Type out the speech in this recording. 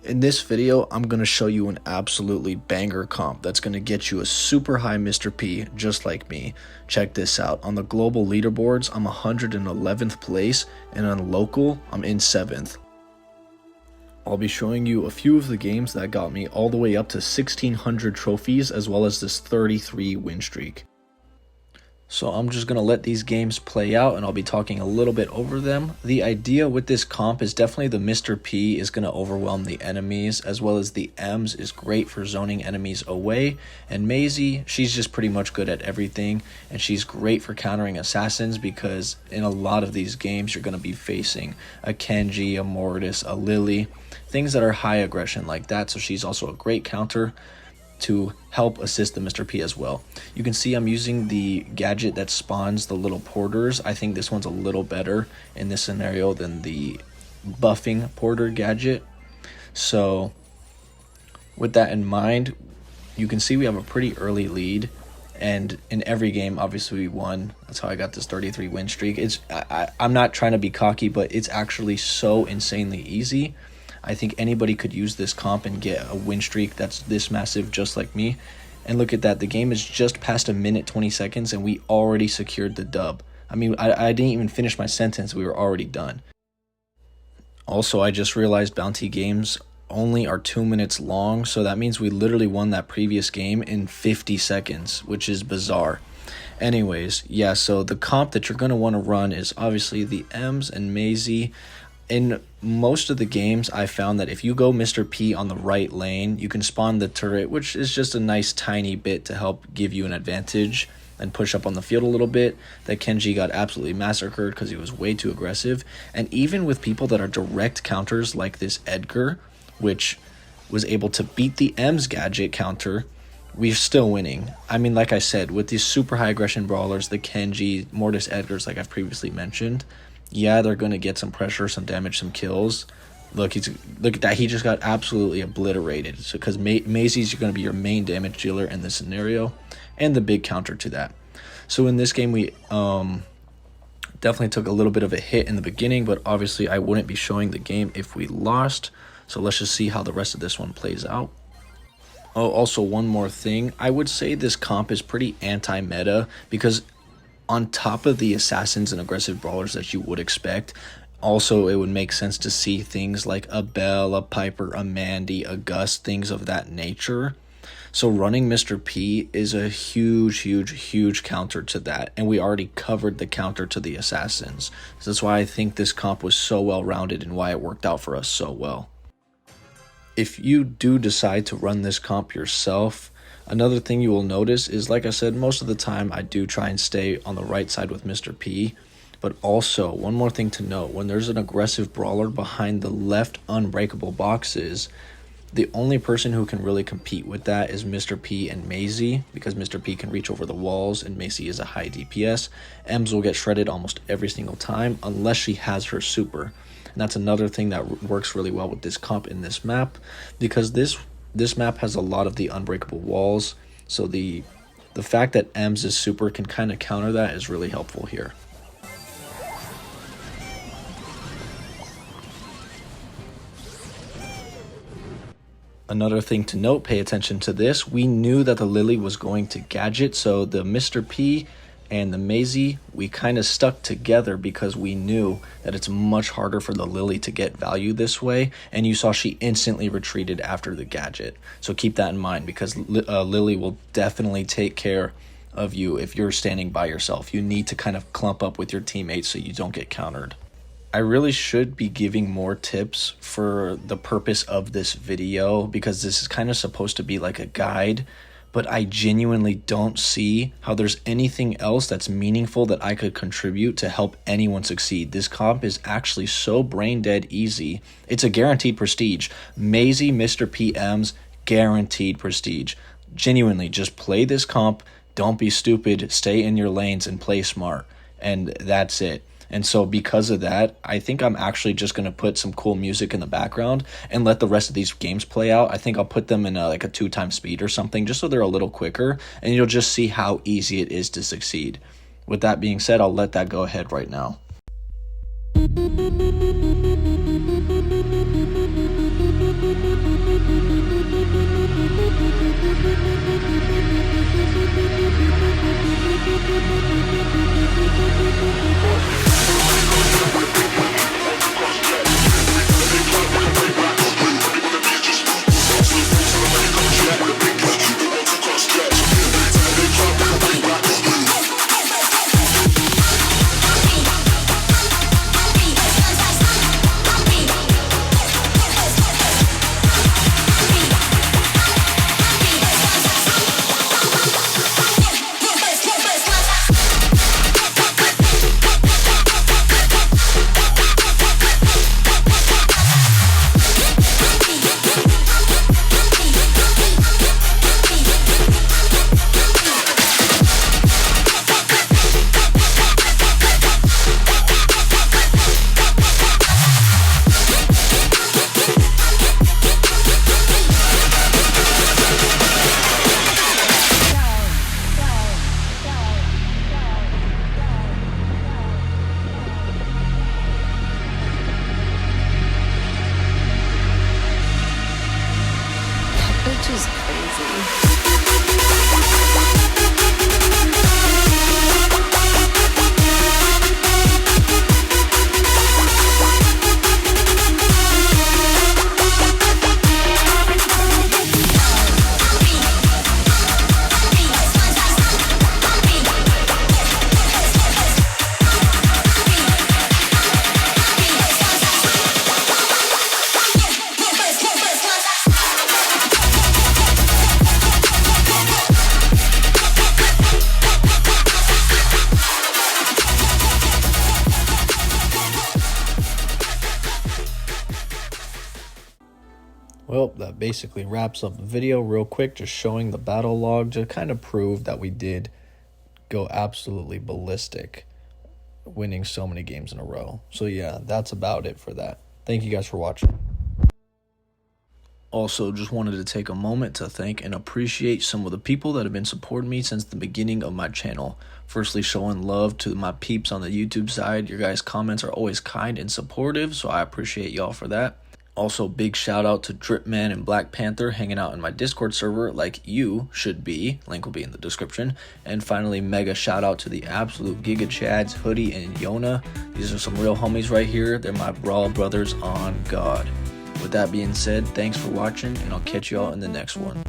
In this video, I'm going to show you an absolutely banger comp that's going to get you a super high Mr. P just like me. Check this out. On the global leaderboards, I'm 111th place, and on local, I'm in 7th. I'll be showing you a few of the games that got me all the way up to 1600 trophies as well as this 33 win streak. So I'm just going to let these games play out and I'll be talking a little bit over them. The idea with this comp is definitely the Mr. P is going to overwhelm the enemies, as well as the M's is great for zoning enemies away. And Maisie, she's just pretty much good at everything, and she's great for countering assassins because in a lot of these games you're going to be facing a Kenji, a Mortis, a Lily, things that are high aggression like that. So she's also a great counter to help assist the Mr. P as well. You can see I'm using the gadget that spawns the little porters. I think this one's a little better in this scenario than the buffing porter gadget. So with that in mind, you can see we have a pretty early lead, and in every game obviously we won. That's how I got this 33 win streak. I'm not trying to be cocky, but it's actually so insanely easy. I think anybody could use this comp and get a win streak that's this massive just like me. And look at that, the game is just past 1 minute 20 seconds and we already secured the dub. I mean, I didn't even finish my sentence, we were already done. Also, I just realized bounty games only are 2 minutes long, so that means we literally won that previous game in 50 seconds, which is bizarre. Anyways, yeah, so the comp that you're going to want to run is obviously the M's and Maisie. In most of the games, I found that if you go Mr. P on the right lane, you can spawn the turret, which is just a nice tiny bit to help give you an advantage and push up on the field a little bit. That Kenji got absolutely massacred because he was way too aggressive. And even with people that are direct counters like this Edgar, which was able to beat the M's gadget counter, we're still winning. I mean, like I said, with these super high aggression brawlers, the Kenji, Mortis, Edgars, like I've previously mentioned, yeah, they're going to get some pressure, some damage, some kills. Look at that. He just got absolutely obliterated. So because Maisie's going to be your main damage dealer in this scenario and the big counter to that. So in this game, we definitely took a little bit of a hit in the beginning, but obviously I wouldn't be showing the game if we lost. So let's just see how the rest of this one plays out. Oh, also one more thing. I would say this comp is pretty anti-meta because on top of the assassins and aggressive brawlers that you would expect, also it would make sense to see things like a Belle, a Piper, a Mandy, a Gus, things of that nature. So running Mr. P is a huge counter to that, and we already covered the counter to the assassins. So that's why I think this comp was so well rounded and why it worked out for us so well. If you do decide to run this comp yourself, another thing you will notice is, like I said, most of the time I do try and stay on the right side with Mr. P. But also, one more thing to note, when there's an aggressive brawler behind the left unbreakable boxes, the only person who can really compete with that is Mr. P and Maisie, because Mr. P can reach over the walls and Maisie is a high DPS. Ems will get shredded almost every single time unless she has her super. And that's another thing that works really well with this comp in this map, because this map has a lot of the unbreakable walls, so the fact that Ems' super can kind of counter that is really helpful here. Another thing to note, pay attention to this. We knew that the Lily was going to gadget, so the Mr. P and the Maisie, we kind of stuck together because we knew that it's much harder for the Lily to get value this way, and you saw she instantly retreated after the gadget. So keep that in mind, because Lily will definitely take care of you if you're standing by yourself. You need to kind of clump up with your teammates so you don't get countered. I really should be giving more tips for the purpose of this video, because this is kind of supposed to be like a guide, but I genuinely don't see how there's anything else that's meaningful that I could contribute to help anyone succeed. This comp is actually so brain dead easy. It's a guaranteed prestige. Maisie, Mr. PM's guaranteed prestige. Genuinely, just play this comp, don't be stupid, stay in your lanes and play smart. And that's it. And so because of that, I think I'm actually just going to put some cool music in the background and let the rest of these games play out. I think I'll put them in like a 2x speed or something, just so they're a little quicker, and you'll just see how easy it is to succeed. With that being said, I'll let that go ahead right now. which is crazy. Well, that basically wraps up the video real quick, just showing the battle log to kind of prove that we did go absolutely ballistic, winning so many games in a row. So yeah, that's about it for that. Thank you guys for watching. Also, just wanted to take a moment to thank and appreciate some of the people that have been supporting me since the beginning of my channel. Firstly, showing love to my peeps on the YouTube side. Your guys' comments are always kind and supportive, so I appreciate y'all for that. Also, big shout out to Dripman and Black Panther hanging out in my Discord server like you should be. Link will be in the description. And finally, mega shout out to the absolute Giga Chads, Hoodie, and Yona. These are some real homies right here. They're my Brawl brothers on God. With that being said, thanks for watching, and I'll catch y'all in the next one.